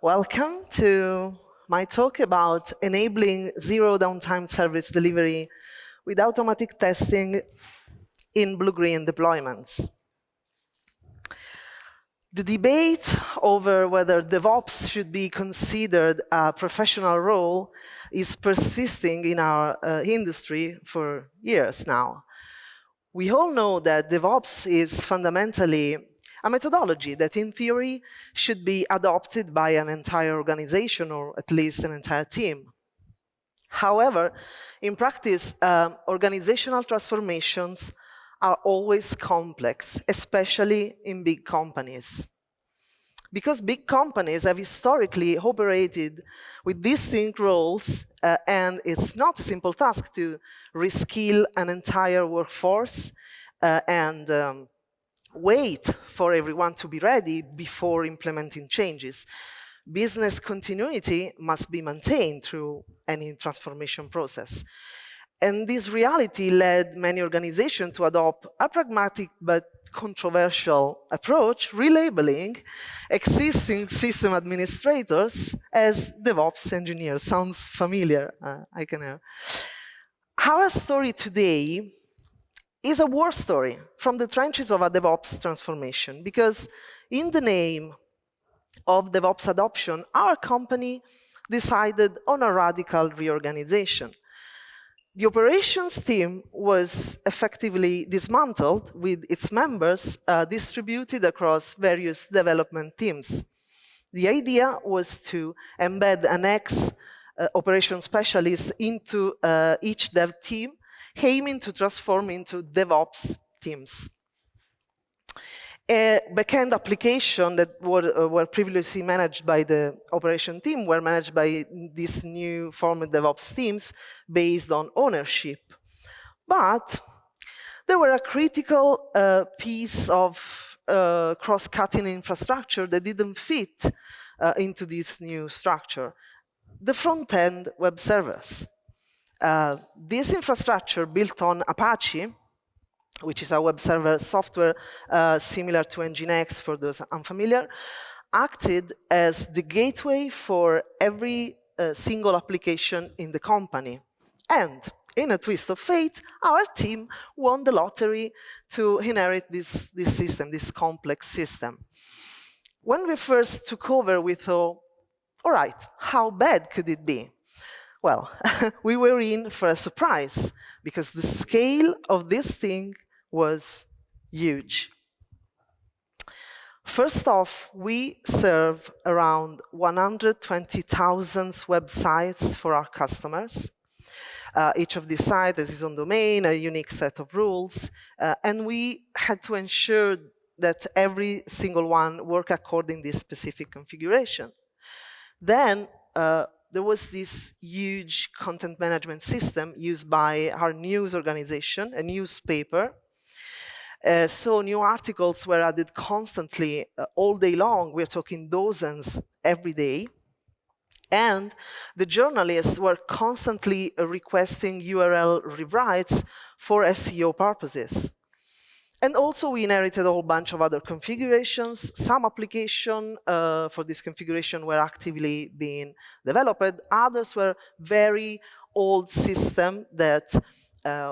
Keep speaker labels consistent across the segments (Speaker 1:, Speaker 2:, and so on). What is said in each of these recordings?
Speaker 1: Welcome to my talk about enabling zero-downtime service delivery with automatic testing in blue-green deployments. The debate over whether DevOps should be considered a professional role is persisting in our industry for years now. We all know that DevOps is fundamentally a methodology that in theory should be adopted by an entire organization or at least an entire team. However, in practice, organizational transformations are always complex, especially in big companies. Because big companies have historically operated with distinct roles, and it's not a simple task to reskill an entire workforce and wait for everyone to be ready before implementing changes. Business continuity must be maintained through any transformation process. And this reality led many organizations to adopt a pragmatic but controversial approach, relabeling existing system administrators as DevOps engineers. Sounds familiar, I can hear. Our story today is a war story from the trenches of a DevOps transformation, because in the name of DevOps adoption, our company decided on a radical reorganization. The operations team was effectively dismantled, with its members distributed across various development teams. The idea was to embed an ex-operations specialist into each dev team, aiming to transform into DevOps teams. Backend applications that were previously managed by the operation team were managed by these new formed DevOps teams based on ownership. But there were a critical piece of cross-cutting infrastructure that didn't fit into this new structure: the front-end web servers. This infrastructure, built on Apache, which is a web server software similar to Nginx for those unfamiliar, acted as the gateway for every single application in the company. And in a twist of fate, our team won the lottery to inherit this system, this complex system. When we first took over, we thought, all right, how bad could it be? Well, we were in for a surprise, because the scale of this thing was huge. First off, we serve around 120,000 websites for our customers. Each of these sites has its own domain, a unique set of rules, and we had to ensure that every single one worked according to this specific configuration. Then, there was this huge content management system used by our news organization, a newspaper. So new articles were added constantly, all day long. We're talking dozens every day. And the journalists were constantly requesting URL rewrites for SEO purposes. And also we inherited a whole bunch of other configurations. Some applications for this configuration were actively being developed. Others were very old systems that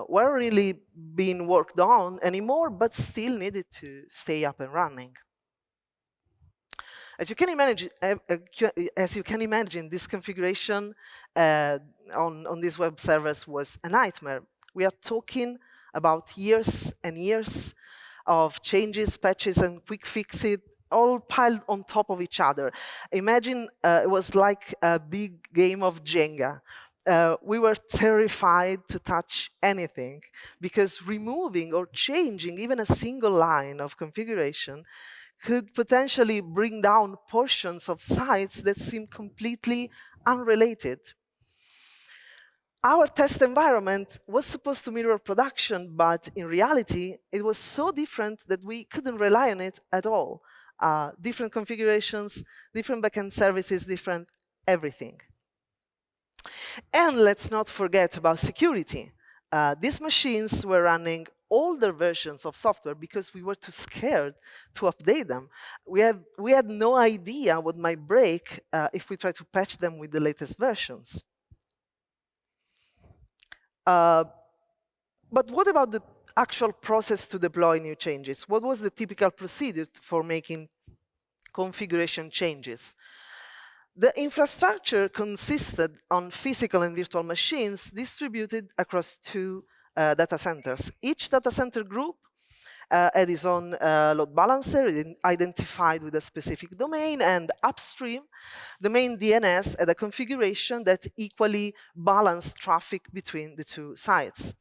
Speaker 1: weren't really being worked on anymore, but still needed to stay up and running. As you can imagine, this configuration on these web servers was a nightmare. We are talking about years and years of changes, patches, and quick fixes, all piled on top of each other. Imagine it was like a big game of Jenga. We were terrified to touch anything, because removing or changing even a single line of configuration could potentially bring down portions of sites that seem completely unrelated. Our test environment was supposed to mirror production, but in reality, it was so different that we couldn't rely on it at all. Different configurations, different backend services, different everything. And let's not forget about security. These machines were running older versions of software because we were too scared to update them. We had no idea what might break if we try to patch them with the latest versions. But what about the actual process to deploy new changes? What was the typical procedure for making configuration changes? The infrastructure consisted on physical and virtual machines distributed across two data centers. Each data center group had its own load balancer identified with a specific domain, and upstream, the main DNS had a configuration that equally balanced traffic between the two sites.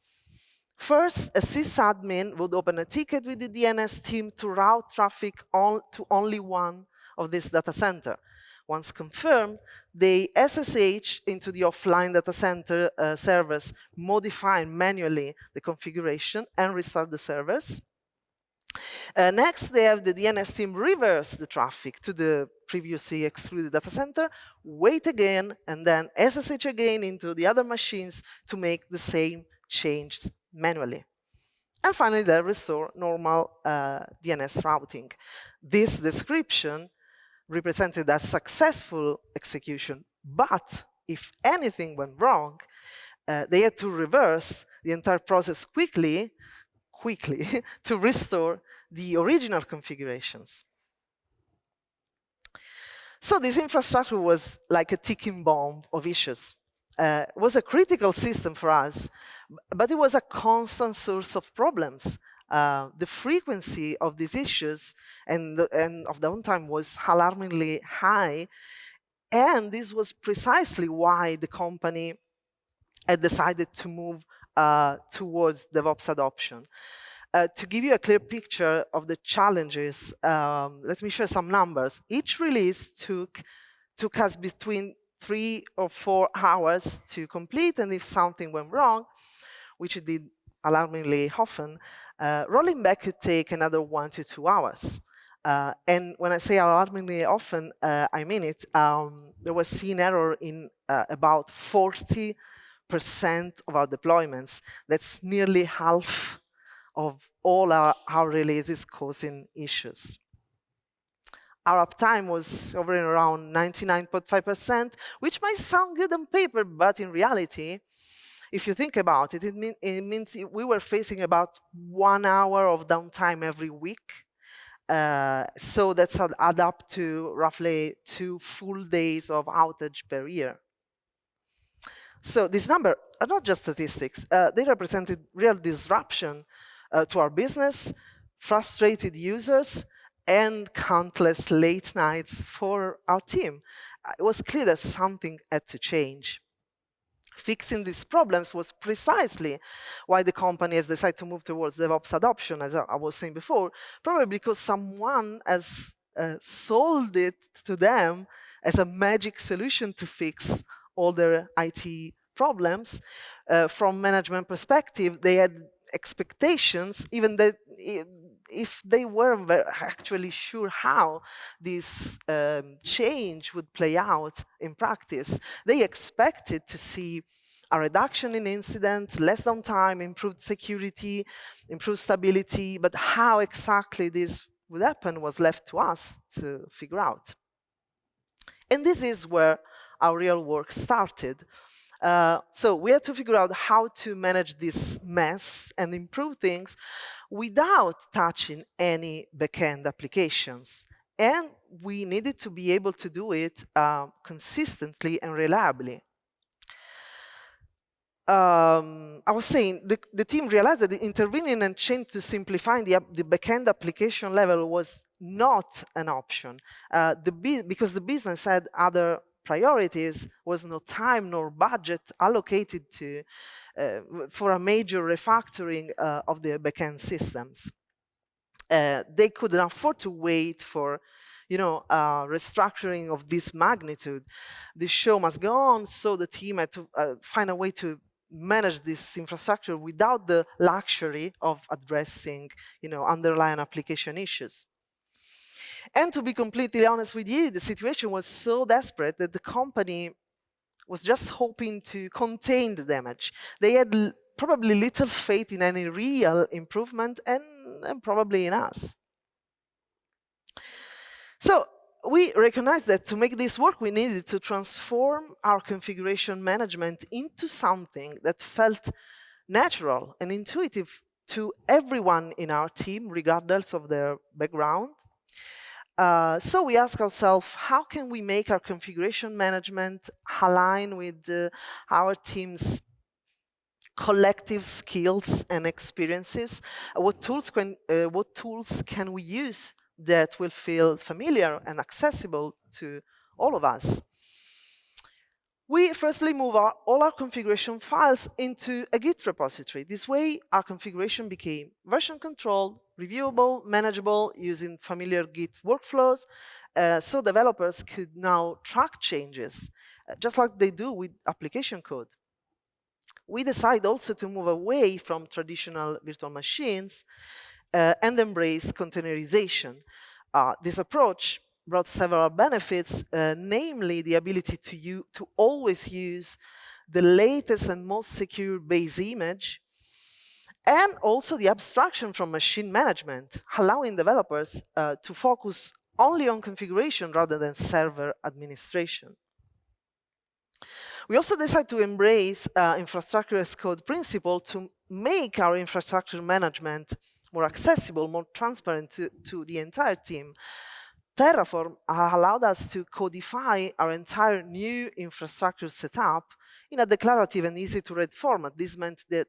Speaker 1: First, a sysadmin would open a ticket with the DNS team to route traffic to only one of this data center. Once confirmed, they SSH into the offline data center servers, modifying manually the configuration and restart the servers. Next, they have the DNS team reverse the traffic to the previously excluded data center, wait again, and then SSH again into the other machines to make the same change manually. And finally, they restore normal DNS routing. This description represented a successful execution, but if anything went wrong, they had to reverse the entire process quickly to restore the original configurations. So this infrastructure was like a ticking bomb of issues. It was a critical system for us, but it was a constant source of problems. The frequency of these issues and of downtime was alarmingly high, and this was precisely why the company had decided to move towards DevOps adoption. To give you a clear picture of the challenges, let me share some numbers. Each release took us between 3 or 4 hours to complete, and if something went wrong, which it did alarmingly often, rolling back could take another 1 to 2 hours. And when I say alarmingly often, I mean it. There was seen error in about 40% of our deployments. That's nearly half of all our releases causing issues. Our uptime was hovering around 99.5%, which might sound good on paper, but in reality, if you think about it, it means we were facing about 1 hour of downtime every week. So that's add up to roughly 2 full days of outage per year. So these numbers are not just statistics. They represented real disruption to our business, frustrated users, and countless late nights for our team. It was clear that something had to change. Fixing these problems was precisely why the company has decided to move towards DevOps adoption, as I was saying before, probably because someone has sold it to them as a magic solution to fix all their IT problems. From management perspective, they had expectations, even that if they weren't actually sure how this change would play out in practice, they expected to see a reduction in incidents, less downtime, improved security, improved stability, but how exactly this would happen was left to us to figure out. And this is where our real work started. So we had to figure out how to manage this mess and improve things without touching any backend applications. And we needed to be able to do it consistently and reliably. I was saying the team realized that intervening and change to simplifying the backend application level was not an option because the business had other priorities, was no time nor budget allocated to for a major refactoring of the backend systems. They couldn't afford to wait for restructuring of this magnitude. The show must go on, so the team had to find a way to manage this infrastructure without the luxury of addressing underlying application issues. And to be completely honest with you, the situation was so desperate that the company was just hoping to contain the damage. They had probably little faith in any real improvement and probably in us. So we recognized that to make this work, we needed to transform our configuration management into something that felt natural and intuitive to everyone in our team, regardless of their background. So we ask ourselves, how can we make our configuration management align with our team's collective skills and experiences? What tools can we use that will feel familiar and accessible to all of us? We firstly move all our configuration files into a Git repository. This way, our configuration became version controlled, reviewable, manageable, using familiar Git workflows, so developers could now track changes, just like they do with application code. We decide also to move away from traditional virtual machines and embrace containerization. This approach brought several benefits, namely the ability to always use the latest and most secure base image, and also the abstraction from machine management, allowing developers to focus only on configuration rather than server administration. We also decided to embrace infrastructure as code principle to make our infrastructure management more accessible, more transparent to the entire team. Terraform allowed us to codify our entire new infrastructure setup in a declarative and easy-to-read format. This meant that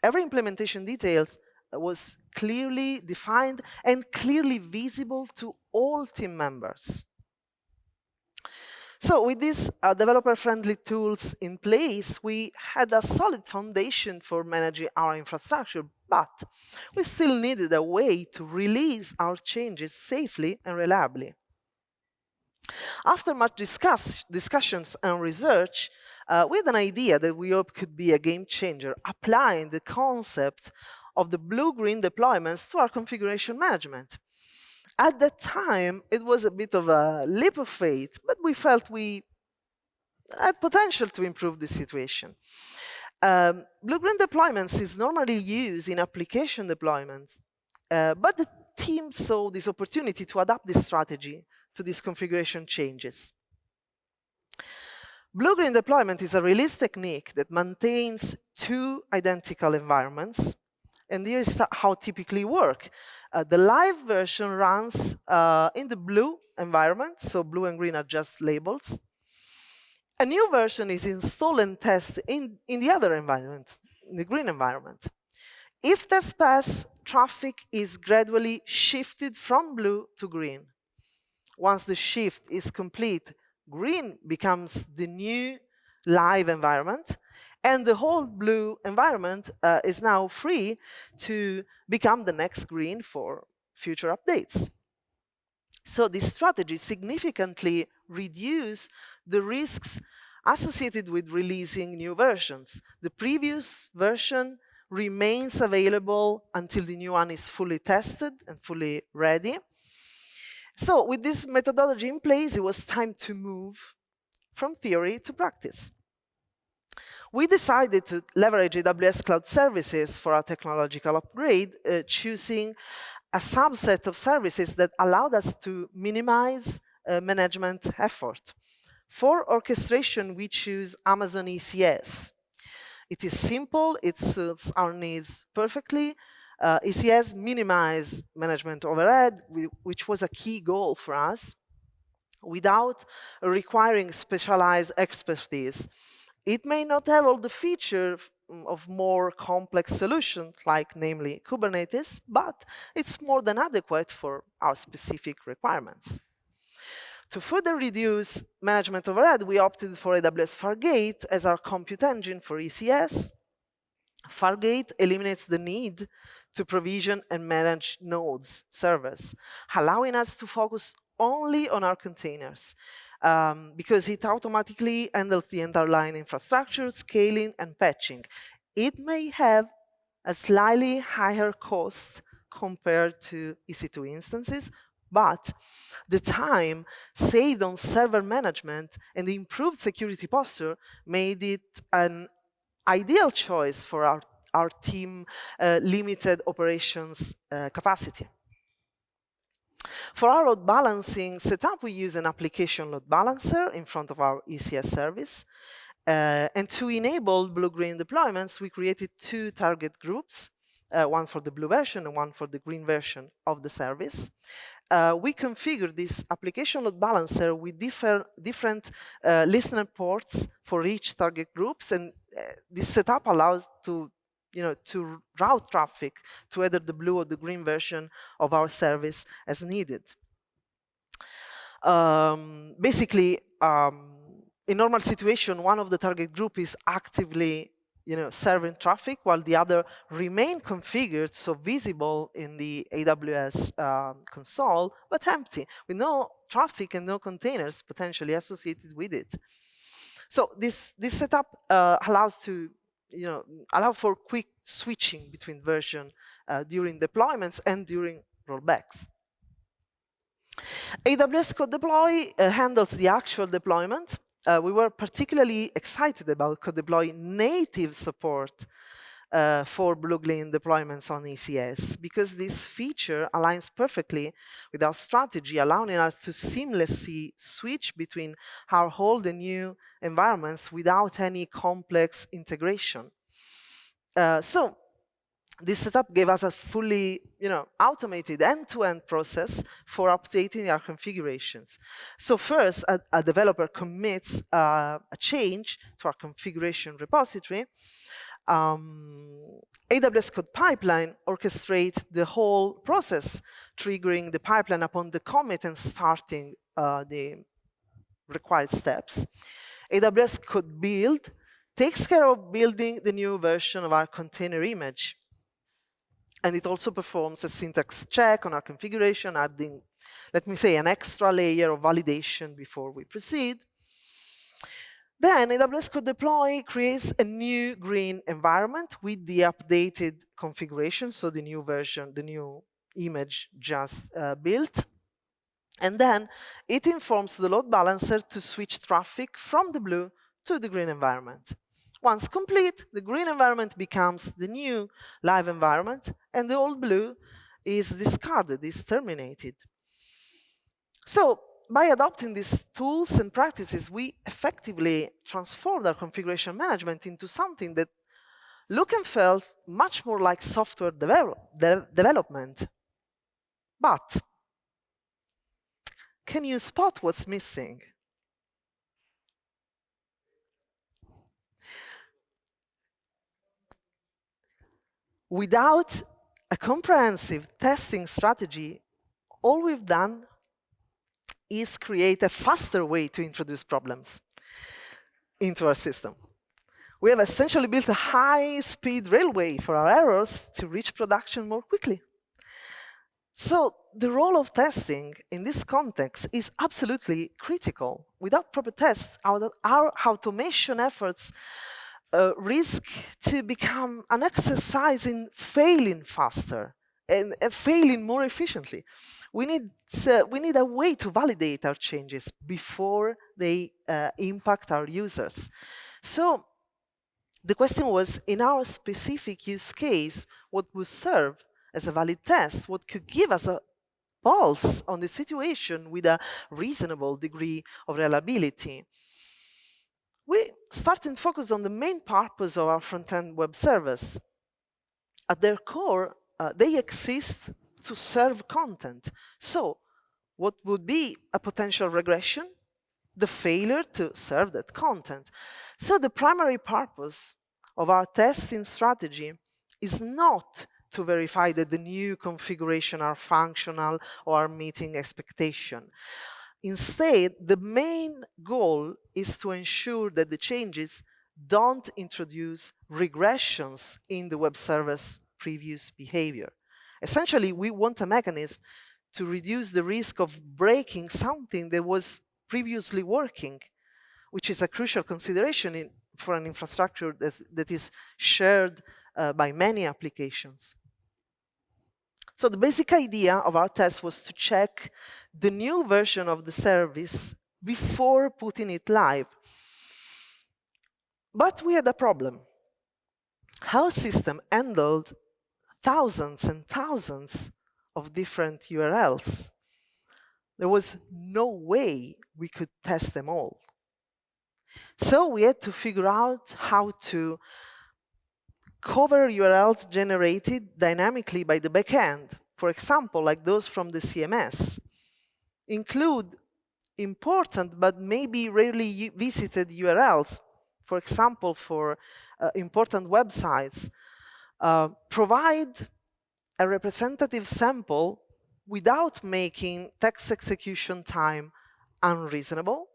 Speaker 1: every implementation details was clearly defined and clearly visible to all team members. So with these developer-friendly tools in place, we had a solid foundation for managing our infrastructure, but we still needed a way to release our changes safely and reliably. After much discussions and research, we had an idea that we hope could be a game changer, applying the concept of the blue-green deployments to our configuration management. At that time, it was a bit of a leap of faith, but we felt we had potential to improve the situation. Blue-green deployments is normally used in application deployments, but the team saw this opportunity to adapt this strategy to these configuration changes. Blue-green deployment is a release technique that maintains two identical environments, and here's how it typically works. The live version runs in the blue environment, so blue and green are just labels. A new version is installed and tested in the other environment, in the green environment. If tests pass, traffic is gradually shifted from blue to green. Once the shift is complete, green becomes the new live environment, and the whole blue environment is now free to become the next green for future updates. So this strategy significantly reduces the risks associated with releasing new versions. The previous version remains available until the new one is fully tested and fully ready. So with this methodology in place, it was time to move from theory to practice. We decided to leverage AWS Cloud Services for our technological upgrade, choosing a subset of services that allowed us to minimize management effort. For orchestration, we choose Amazon ECS. It is simple, it suits our needs perfectly. ECS minimize management overhead, which was a key goal for us, without requiring specialized expertise. It may not have all the features of more complex solutions, like namely Kubernetes, but it's more than adequate for our specific requirements. To further reduce management overhead, we opted for AWS Fargate as our compute engine for ECS. Fargate eliminates the need to provision and manage nodes, servers, allowing us to focus only on our containers, because it automatically handles the underlying infrastructure, scaling, and patching. It may have a slightly higher cost compared to EC2 instances, but the time saved on server management and the improved security posture made it an ideal choice for our team limited operations capacity. For our load balancing setup, we use an application load balancer in front of our ECS service. And to enable blue-green deployments, we created two target groups, one for the blue version and one for the green version of the service. We configured this application load balancer with different listener ports for each target groups, and this setup allows to route traffic to either the blue or the green version of our service as needed. Basically, in normal situation, one of the target group is actively serving traffic, while the other remain configured, so visible in the AWS console, but empty, with no traffic and no containers potentially associated with it. So this setup allows for quick switching between version during deployments and during rollbacks. AWS Code Deploy handles the actual deployment. We were particularly excited about Code Deploy native support for blue-green deployments on ECS, because this feature aligns perfectly with our strategy, allowing us to seamlessly switch between our old and new environments without any complex integration. So this setup gave us a fully automated end-to-end process for updating our configurations. So first, a developer commits a change to our configuration repository. AWS Code Pipeline orchestrates the whole process, triggering the pipeline upon the commit and starting the required steps. AWS Code Build takes care of building the new version of our container image. And it also performs a syntax check on our configuration, adding, let me say, an extra layer of validation before we proceed. Then AWS Code Deploy creates a new green environment with the updated configuration, so the new version, the new image just built. And then it informs the load balancer to switch traffic from the blue to the green environment. Once complete, the green environment becomes the new live environment, and the old blue is discarded, is terminated. So by adopting these tools and practices, we effectively transformed our configuration management into something that looked and felt much more like software development. But can you spot what's missing? Without a comprehensive testing strategy, all we've done is create a faster way to introduce problems into our system. We have essentially built a high-speed railway for our errors to reach production more quickly. So the role of testing in this context is absolutely critical. Without proper tests, our automation efforts risk to become an exercise in failing faster and failing more efficiently. We need a way to validate our changes before they impact our users. So the question was, in our specific use case, what would serve as a valid test? What could give us a pulse on the situation with a reasonable degree of reliability? We started to focus on the main purpose of our front-end web servers. At their core, they exist to serve content. So what would be a potential regression? The failure to serve that content. So the primary purpose of our testing strategy is not to verify that the new configuration are functional or are meeting expectation. Instead, the main goal is to ensure that the changes don't introduce regressions in the web server's previous behavior. Essentially, we want a mechanism to reduce the risk of breaking something that was previously working, which is a crucial consideration for an infrastructure that is shared by many applications. So the basic idea of our test was to check the new version of the service before putting it live. But we had a problem. our system handled thousands and thousands of different URLs. There was no way we could test them all. So we had to figure out how to cover URLs generated dynamically by the backend, for example, like those from the CMS, include important but maybe rarely visited URLs, for example, for important websites, provide a representative sample without making text execution time unreasonable,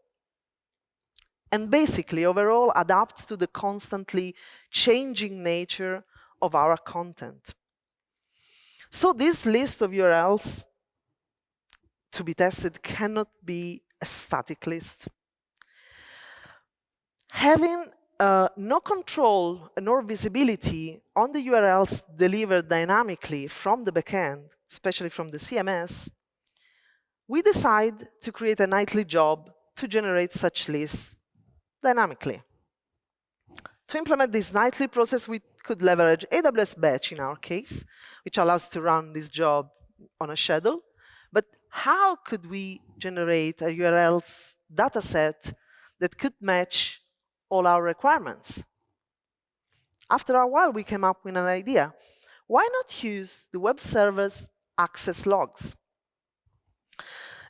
Speaker 1: and basically overall adapt to the constantly changing nature of our content. So this list of URLs to be tested cannot be a static list. Having no control nor visibility on the URLs delivered dynamically from the backend, especially from the CMS, we decide to create a nightly job to generate such lists dynamically. To implement this nightly process, we could leverage AWS Batch in our case, which allows to run this job on a schedule. But how could we generate a URLs dataset that could match all our requirements? After a while, we came up with an idea. Why not use the web server's access logs?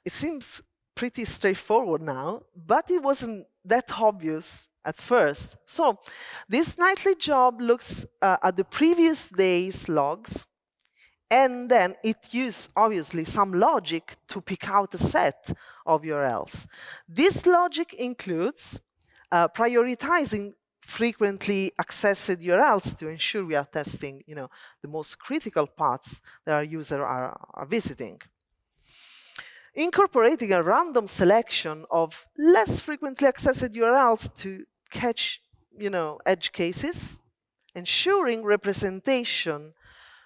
Speaker 1: It seems pretty straightforward now, but it wasn't that obvious at first. So this nightly job looks at the previous day's logs, and then it uses, obviously, some logic to pick out a set of URLs. This logic includes prioritizing frequently accessed URLs to ensure we are testing the most critical paths that our users are visiting. Incorporating a random selection of less frequently accessed URLs to catch edge cases, ensuring representation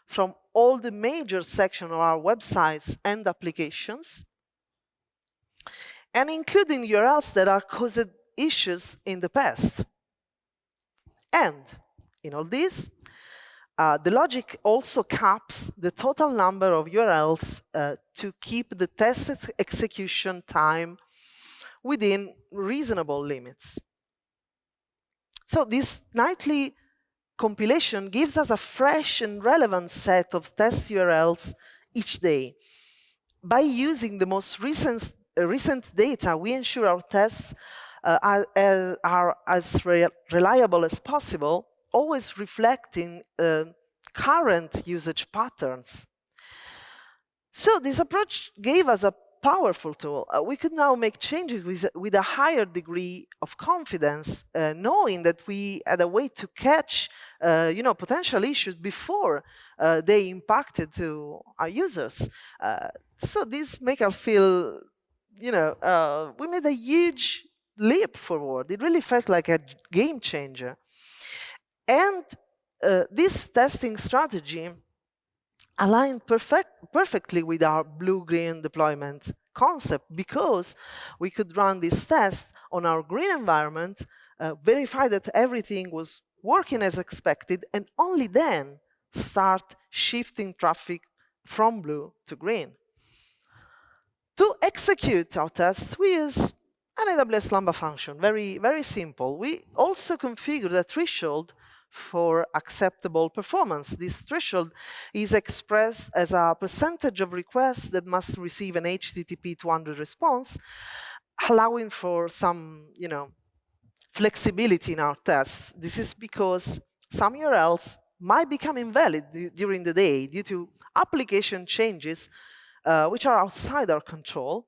Speaker 1: from all the major sections of our websites and applications, and including URLs that are caused issues in the past. And in all this, the logic also caps the total number of URLs to keep the test execution time within reasonable limits. So this nightly compilation gives us a fresh and relevant set of test URLs each day. By using the most recent data, we ensure our tests are as reliable as possible, always reflecting current usage patterns. So this approach gave us a powerful tool. We could now make changes with a higher degree of confidence, knowing that we had a way to catch potential issues before they impacted to our users. So this makes us feel, we made a huge leap forward. It really felt like a game changer. And this testing strategy aligned perfectly with our blue-green deployment concept, because we could run this test on our green environment, verify that everything was working as expected, and only then start shifting traffic from blue to green. To execute our tests, we use an AWS Lambda function, very, very simple. We also configured a threshold for acceptable performance. This threshold is expressed as a percentage of requests that must receive an HTTP 200 response, allowing for some, flexibility in our tests. This is because some URLs might become invalid during the day due to application changes which are outside our control.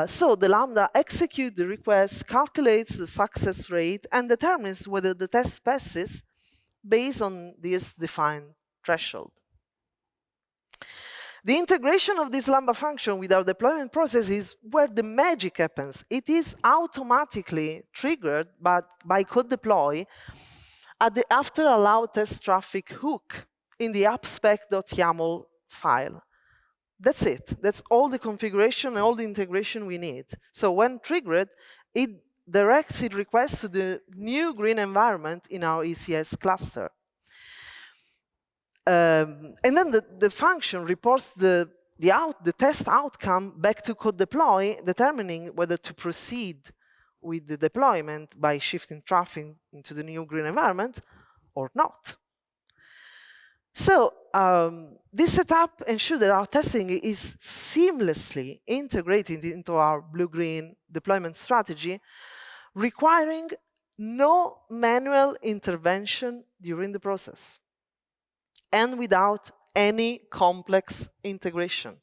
Speaker 1: So the Lambda executes the request, calculates the success rate, and determines whether the test passes based on this defined threshold. The integration of this Lambda function with our deployment process is where the magic happens. It is automatically triggered by code deploy at the after allow test traffic hook in the appspec.yaml file. That's it. That's all the configuration and all the integration we need. So when triggered, it directs its request to the new green environment in our ECS cluster. And then the function reports the test outcome back to code deploy, determining whether to proceed with the deployment by shifting traffic into the new green environment or not. So this setup ensures that our testing is seamlessly integrated into our blue-green deployment strategy, requiring no manual intervention during the process and without any complex integration.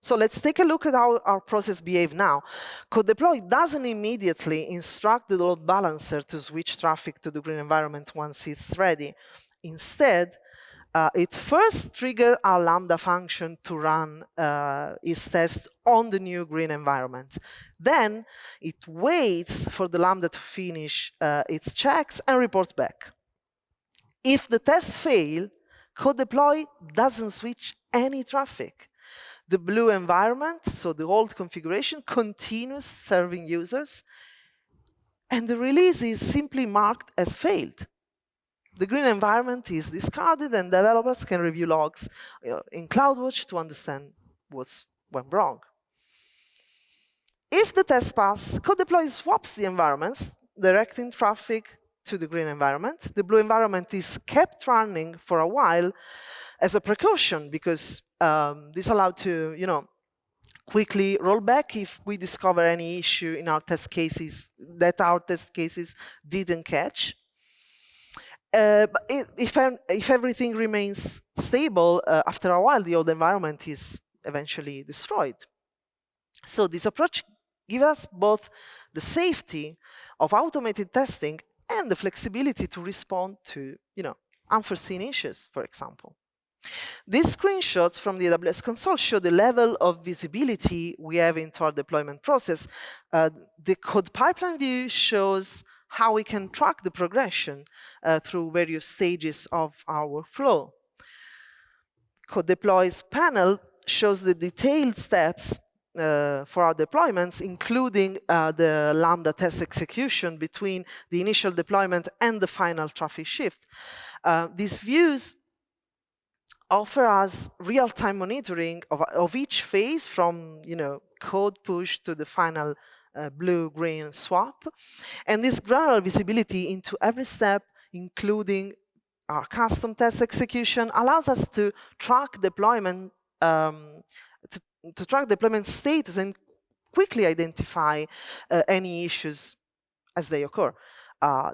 Speaker 1: So let's take a look at how our process behaves now. Code deploy doesn't immediately instruct the load balancer to switch traffic to the green environment once it's ready. Instead, it first triggers our Lambda function to run its test on the new green environment. Then it waits for the Lambda to finish its checks and reports back. If the test fails, code deploy doesn't switch any traffic. The blue environment, so the old configuration, continues serving users, and the release is simply marked as failed. The green environment is discarded, and developers can review logs in CloudWatch to understand what went wrong. If the test passes, code deploy swaps the environments, directing traffic to the green environment. The blue environment is kept running for a while as a precaution, because this allowed to, quickly roll back if we discover any issue in our test cases that our test cases didn't catch. But if everything remains stable, after a while, the old environment is eventually destroyed. So this approach gives us both the safety of automated testing and the flexibility to respond to, unforeseen issues, for example. These screenshots from the AWS console show the level of visibility we have into our deployment process. The code pipeline view shows how we can track the progression through various stages of our workflow. Code deploys panel shows the detailed steps for our deployments, including the Lambda test execution between the initial deployment and the final traffic shift. These views offer us real-time monitoring of each phase, from code push to the final blue-green swap. And this granular visibility into every step, including our custom test execution, allows us to track deployment to track deployment status and quickly identify any issues as they occur.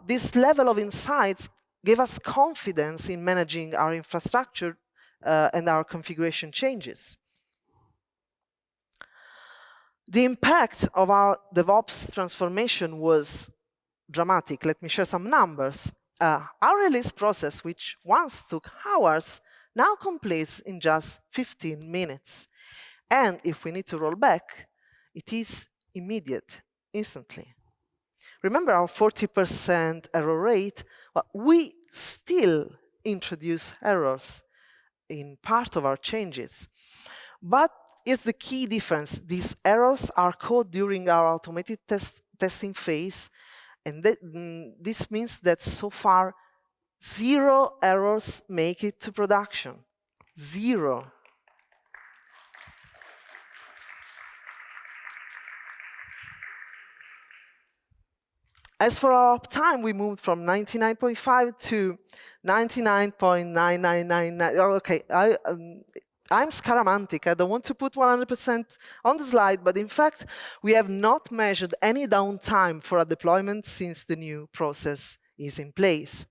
Speaker 1: This level of insights gave us confidence in managing our infrastructure and our configuration changes. The impact of our DevOps transformation was dramatic. Let me share some numbers. Our release process, which once took hours, now completes in just 15 minutes. And if we need to roll back, it is immediate, instantly. Remember our 40% error rate? Well, we still introduce errors in part of our changes. But here's the key difference. These errors are caught during our automated testing phase, and this means that so far, 0 errors make it to production. 0. As for our uptime, we moved from 99.5 to 99.9999. Okay, I'm scaramantic. I don't want to put 100% on the slide, but in fact, we have not measured any downtime for a deployment since the new process is in place.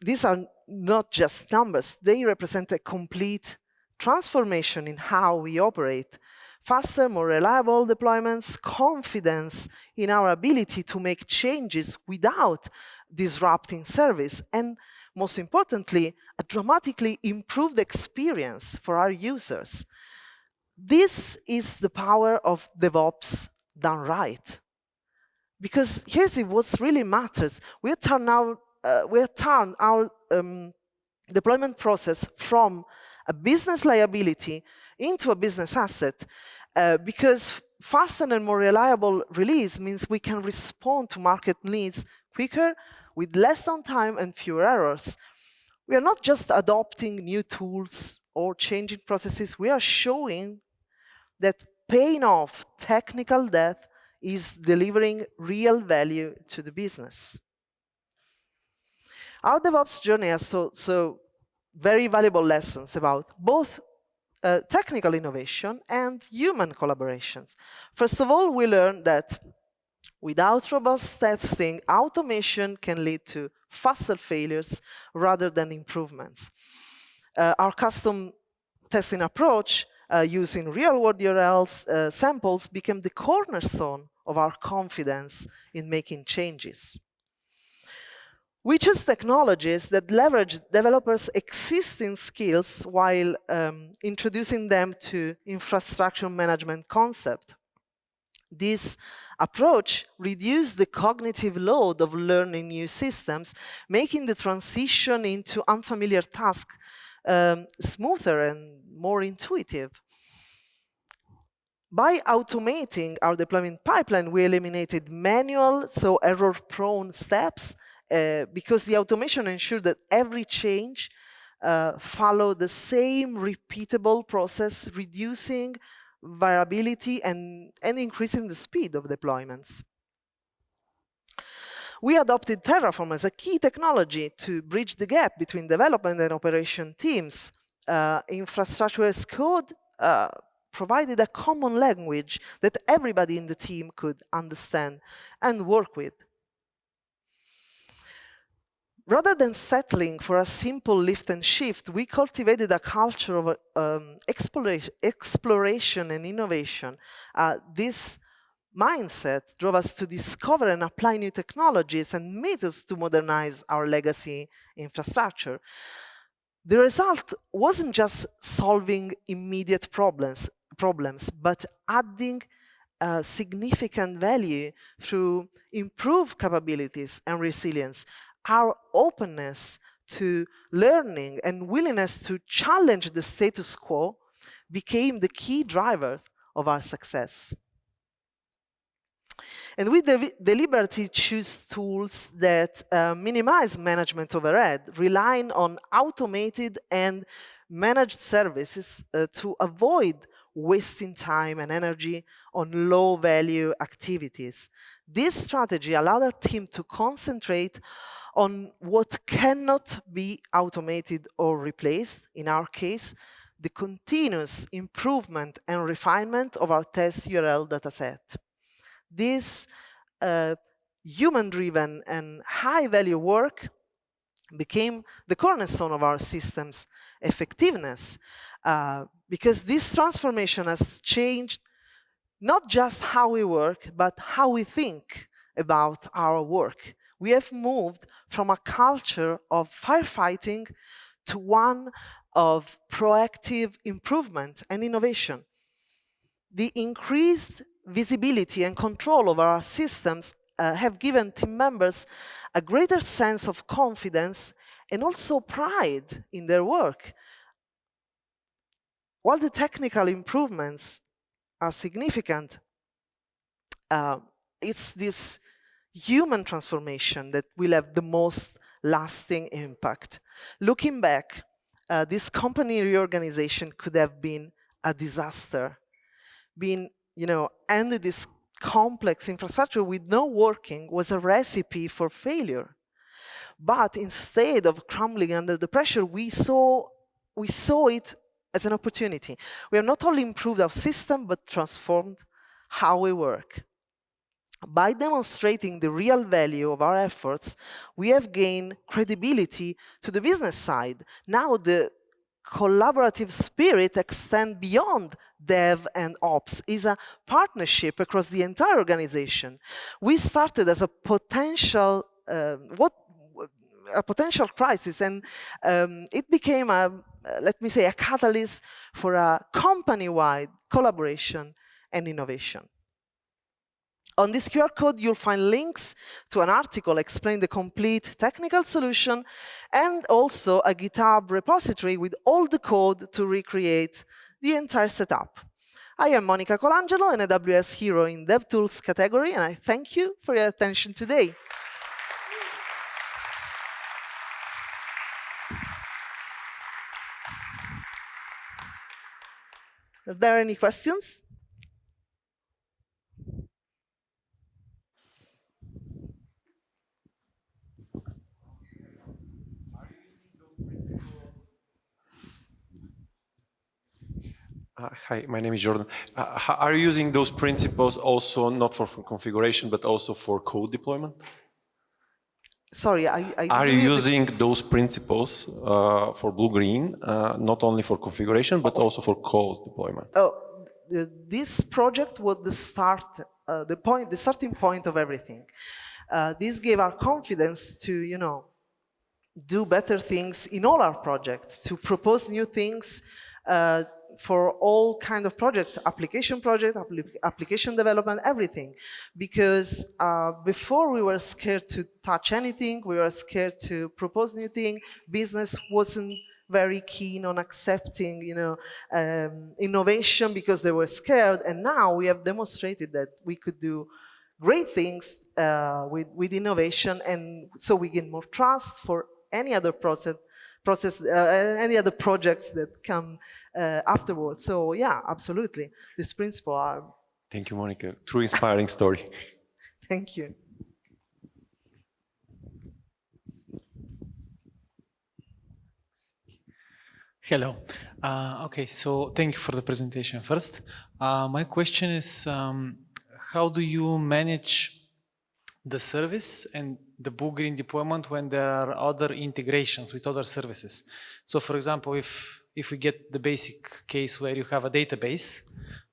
Speaker 1: These are not just numbers. They represent a complete transformation in how we operate. Faster, more reliable deployments, confidence in our ability to make changes without disrupting service, and most importantly, a dramatically improved experience for our users. This is the power of DevOps done right. Because here's what really matters. We turn our deployment process from a business liability into a business asset, because faster and more reliable release means we can respond to market needs quicker, with less downtime and fewer errors. We are not just adopting new tools or changing processes, we are showing that paying off technical debt is delivering real value to the business. Our DevOps journey has so very valuable lessons about both technical innovation and human collaborations. First of all, we learned that without robust testing, automation can lead to faster failures rather than improvements. Our custom testing approach using real-world URLs samples became the cornerstone of our confidence in making changes. We choose technologies that leverage developers' existing skills while introducing them to infrastructure management concept. This approach reduced the cognitive load of learning new systems, making the transition into unfamiliar tasks smoother and more intuitive. By automating our deployment pipeline, we eliminated manual, so error-prone steps, because the automation ensured that every change followed the same repeatable process, reducing variability and increasing the speed of deployments. We adopted Terraform as a key technology to bridge the gap between development and operation teams. Infrastructure as code provided a common language that everybody in the team could understand and work with. Rather than settling for a simple lift and shift, we cultivated a culture of exploration and innovation. This mindset drove us to discover and apply new technologies and methods to modernize our legacy infrastructure. The result wasn't just solving immediate problems, but adding significant value through improved capabilities and resilience. Our openness to learning and willingness to challenge the status quo became the key drivers of our success. And we deliberately choose tools that minimize management overhead, relying on automated and managed services to avoid wasting time and energy on low-value activities. This strategy allowed our team to concentrate on what cannot be automated or replaced, in our case, the continuous improvement and refinement of our test URL dataset. This human-driven and high-value work became the cornerstone of our system's effectiveness, because this transformation has changed not just how we work, but how we think about our work. We have moved from a culture of firefighting to one of proactive improvement and innovation. The increased visibility and control over our systems have given team members a greater sense of confidence and also pride in their work. While the technical improvements are significant, it's this human transformation that will have the most lasting impact. Looking back, this company reorganization could have been a disaster. Ended this complex infrastructure with no working was a recipe for failure. But instead of crumbling under the pressure, we saw it as an opportunity. We have not only improved our system, but transformed how we work. By demonstrating the real value of our efforts, we have gained credibility to the business side. Now the collaborative spirit extends beyond dev and ops, is a partnership across the entire organization. We started as a potential crisis, and it became let me say, a catalyst for a company-wide collaboration and innovation. On this QR code, you'll find links to an article explaining the complete technical solution and also a GitHub repository with all the code to recreate the entire setup. I am Monica Colangelo, an AWS hero in DevTools category, and I thank you for your attention today. Are there any questions?
Speaker 2: Hi, my name is Jordan. Are you using those principles also not for configuration, but also for code deployment?
Speaker 1: Sorry, I
Speaker 2: Are
Speaker 1: didn't
Speaker 2: you
Speaker 1: hear
Speaker 2: using those principles for blue-green, not only for configuration, but also for code deployment?
Speaker 1: This project was the start, the starting point of everything. This gave our confidence to, do better things in all our projects, to propose new things for all kind of project, application development, everything. Because before we were scared to touch anything, we were scared to propose new thing. Business wasn't very keen on accepting, innovation because they were scared. And now we have demonstrated that we could do great things with innovation, and so we gain more trust for any other any other projects that come afterwards. So yeah, absolutely, this principle are.
Speaker 2: Thank you, Monica. True inspiring story.
Speaker 1: Thank you.
Speaker 3: Hello. Okay, so thank you for the presentation first. My question is, how do you manage the service and the blue-green deployment when there are other integrations with other services? So for example, if we get the basic case where you have a database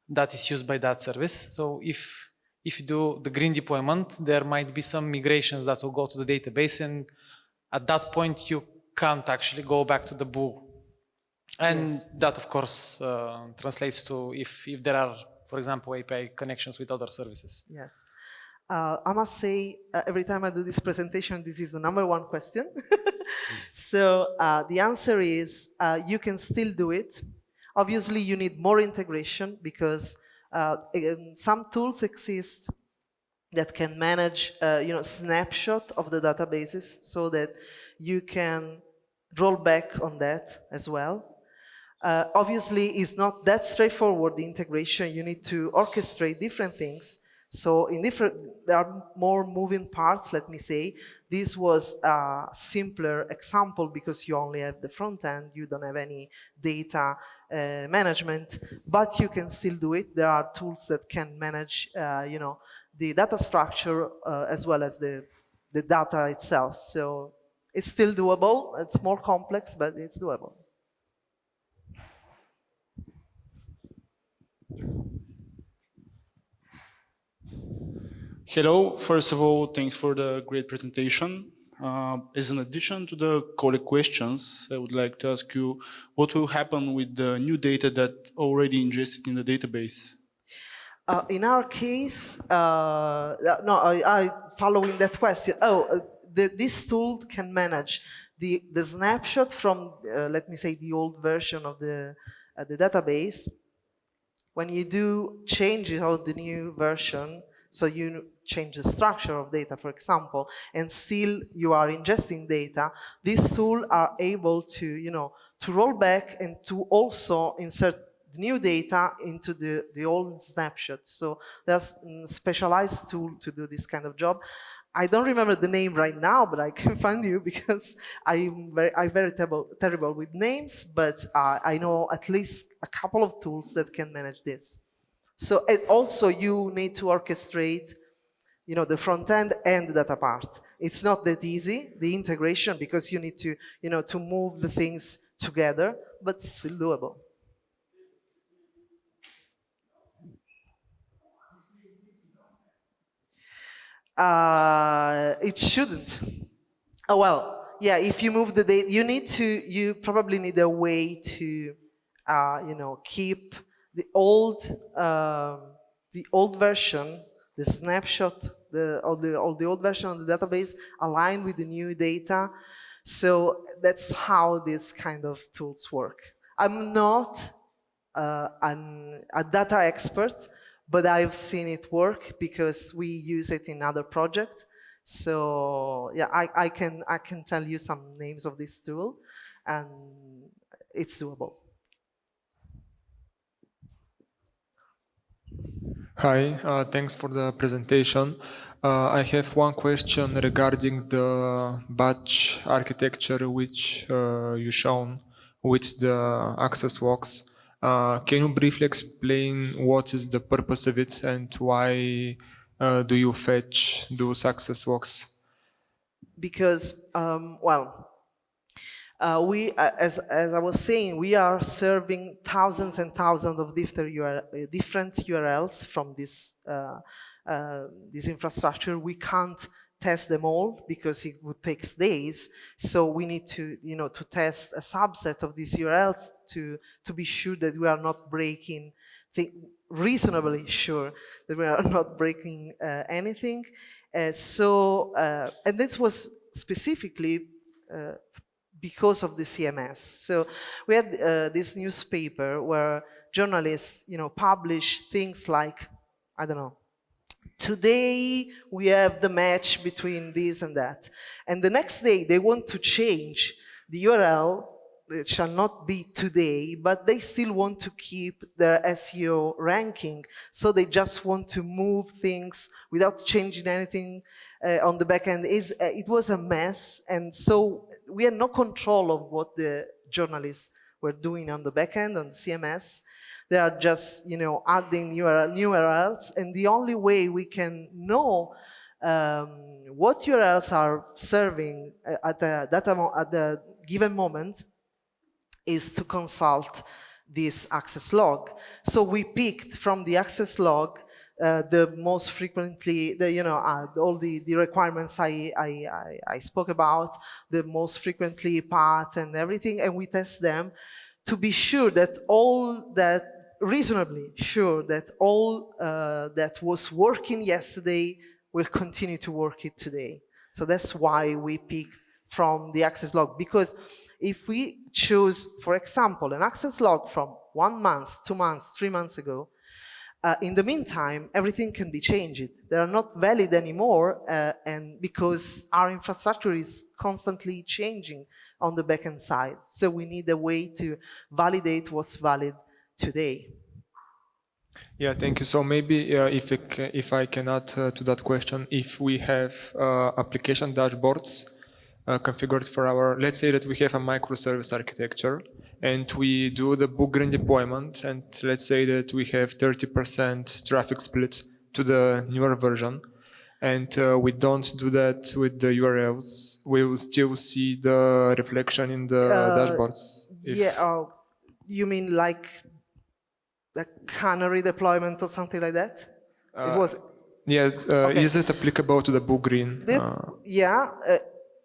Speaker 3: that is used by that service, so if you do the green deployment, there might be some migrations that will go to the database, and at that point you can't actually go back to the blue. And yes, that, of course, translates to if there are, for example, API connections with other services.
Speaker 1: Yes. I must say, every time I do this presentation, this is the #1 question. So the answer is, you can still do it. Obviously, you need more integration because some tools exist that can manage, snapshot of the databases so that you can roll back on that as well. Obviously, it's not that straightforward, the integration. You need to orchestrate different things. So there are more moving parts, let me say. This was a simpler example because you only have the front end, you don't have any data management, but you can still do it. There are tools that can manage, the data structure as well as the data itself. So it's still doable. It's more complex, but it's doable.
Speaker 4: Hello, first of all, thanks for the great presentation. As an addition to the colleague questions, I would like to ask you what will happen with the new data that already ingested in the database?
Speaker 1: In our case, no, I following that question. This tool can manage the snapshot from, let me say, the old version of the database. When you do changes on the new version, so you change the structure of data, for example, and still you are ingesting data, this tool are able to, to roll back and to also insert new data into the old snapshot. So there's a specialized tool to do this kind of job. I don't remember the name right now, but I can find you because I'm very terrible with names, but I know at least a couple of tools that can manage this. So and also you need to orchestrate, the front end and the data part. It's not that easy, the integration, because you need to, to move the things together, but it's still doable. It shouldn't. Oh, well, yeah, if you move the data, you probably need a way to, keep the old version, the snapshot, the old version of the database aligned with the new data. So that's how these kind of tools work. I'm not a data expert, but I've seen it work because we use it in other projects. So yeah, I can tell you some names of this tool, and it's doable.
Speaker 5: Hi, thanks for the presentation. I have one question regarding the batch architecture which you shown with the access walks. Can you briefly explain what is the purpose of it and why do you fetch those access walks?
Speaker 1: Because, as I was saying, we are serving thousands and thousands of different URLs from this infrastructure. We can't test them all because it would take days. So we need to, to test a subset of these URLs to be sure that we are not breaking, reasonably sure that we are not breaking anything. And this was specifically because of the CMS. So we had this newspaper where journalists, publish things like, I don't know, today we have the match between this and that. And the next day they want to change the URL. It shall not be today, but they still want to keep their SEO ranking. So they just want to move things without changing anything on the back end. It was a mess. And so we had no control of what the journalists were doing on the back end, on the CMS. They are just, adding new URLs. And the only way we can know what URLs are serving at the given moment is to consult this access log. So we picked from the access log the most frequently, all the requirements I spoke about, the most frequently path and everything, and we test them to be sure that reasonably sure that all that was working yesterday will continue to work it today. So that's why we picked from the access log, because if we choose, for example, an access log from 1 month, 2 months, 3 months ago, in the meantime, everything can be changed. They are not valid anymore, and because our infrastructure is constantly changing on the backend side. So we need a way to validate what's valid today.
Speaker 5: Yeah, thank you. So maybe if I can add to that question, if we have application dashboards configured for our, let's say that we have a microservice architecture and we do the book green deployment, and let's say that we have 30% traffic split to the newer version, and we don't do that with the URLs, we will still see the reflection in the dashboards.
Speaker 1: You mean like the canary deployment or something like that?
Speaker 5: Yeah, okay. Is it applicable to the book green?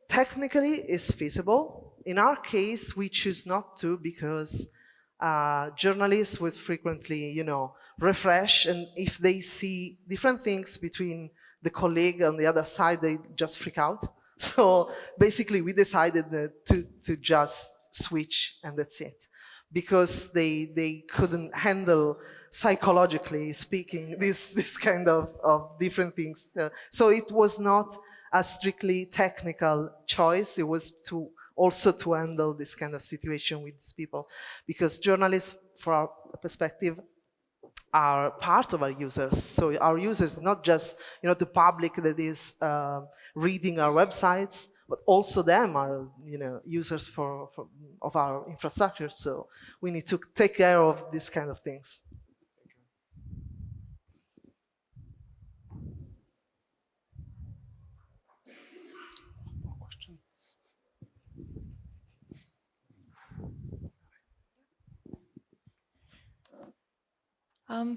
Speaker 1: Technically it's feasible. In our case, we choose not to because journalists will frequently, refresh, and if they see different things between the colleague on the other side, they just freak out. So basically, we decided to just switch, and that's it, because they couldn't handle, psychologically speaking, this kind of different things. So it was not a strictly technical choice. It was also to handle this kind of situation with these people, because journalists, from our perspective, are part of our users. So our users, not just the public that is reading our websites, but also them are users of our infrastructure. So we need to take care of these kind of things.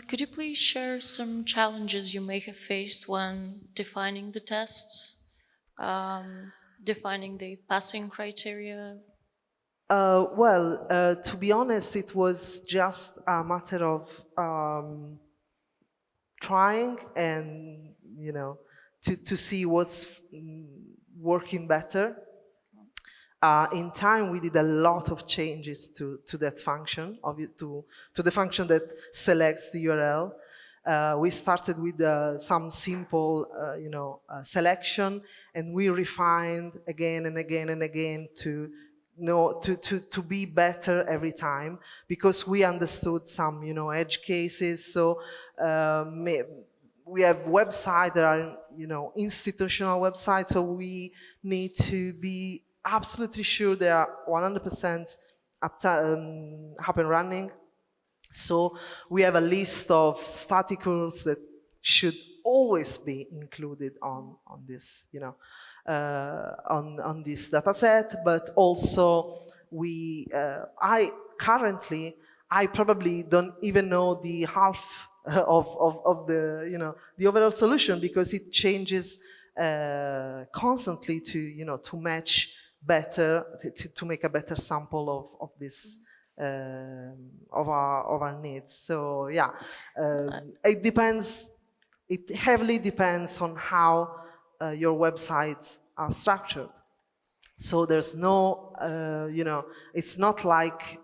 Speaker 6: Could you please share some challenges you may have faced when defining the tests, defining the passing criteria?
Speaker 1: To be honest, it was just a matter of trying and to see what's working better. In time, we did a lot of changes to that function, to the function that selects the URL. We started with some simple, selection, and we refined again and again and again to to be better every time, because we understood some, edge cases. So we have websites that are, institutional websites. So we need to be absolutely sure they are 100% up and running. So we have a list of static rules that should always be included on this, on this data set. But also I probably don't even know the half of the, the overall solution, because it changes constantly to match better, to make a better sample of this. Of our needs. So yeah, it depends. It heavily depends on how your websites are structured. So there's no, it's not like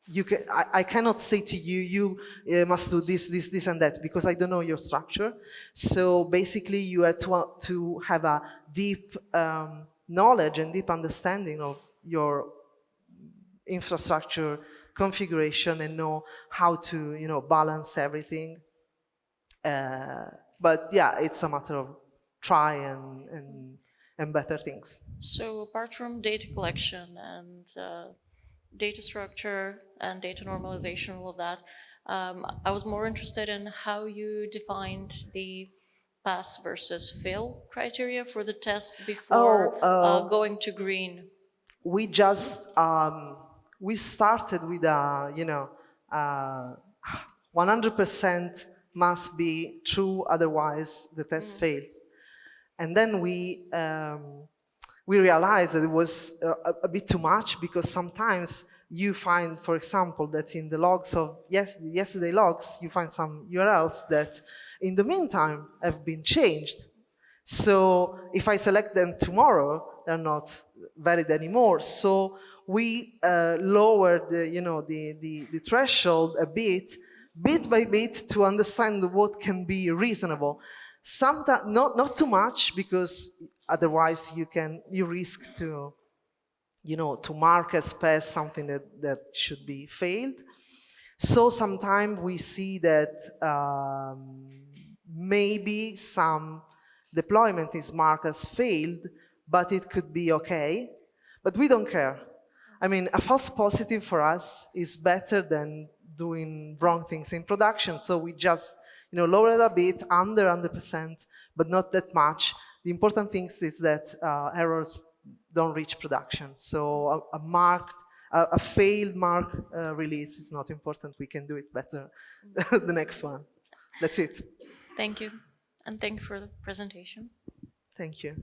Speaker 1: you can. I cannot say to you, you must do this, and that, because I don't know your structure. So basically, you have to have a deep knowledge and deep understanding of your infrastructure configuration and know how to balance everything. But yeah, it's a matter of try and better things.
Speaker 6: So apart from data collection and data structure and data normalization, all of that, I was more interested in how you defined the pass versus fail criteria for the test before going to green.
Speaker 1: We just we started with a 100% must be true, otherwise the test fails. And then we realized that it was a bit too much, because sometimes you find, for example, that in the logs of yesterday logs, you find some URLs that in the meantime have been changed. So if I select them tomorrow, they're not valid anymore. So we lowered the threshold a bit by bit, to understand what can be reasonable. Sometimes not too much, because otherwise you risk to to mark as pass something that should be failed. So sometimes we see that maybe some deployment is marked as failed, but it could be okay. But we don't care. I mean, a false positive for us is better than doing wrong things in production. So we just lower it a bit, under 100%, but not that much. The important thing is that errors don't reach production. So a failed mark release is not important. We can do it better the next one. That's it.
Speaker 6: Thank you. And thank you for the presentation.
Speaker 1: Thank you.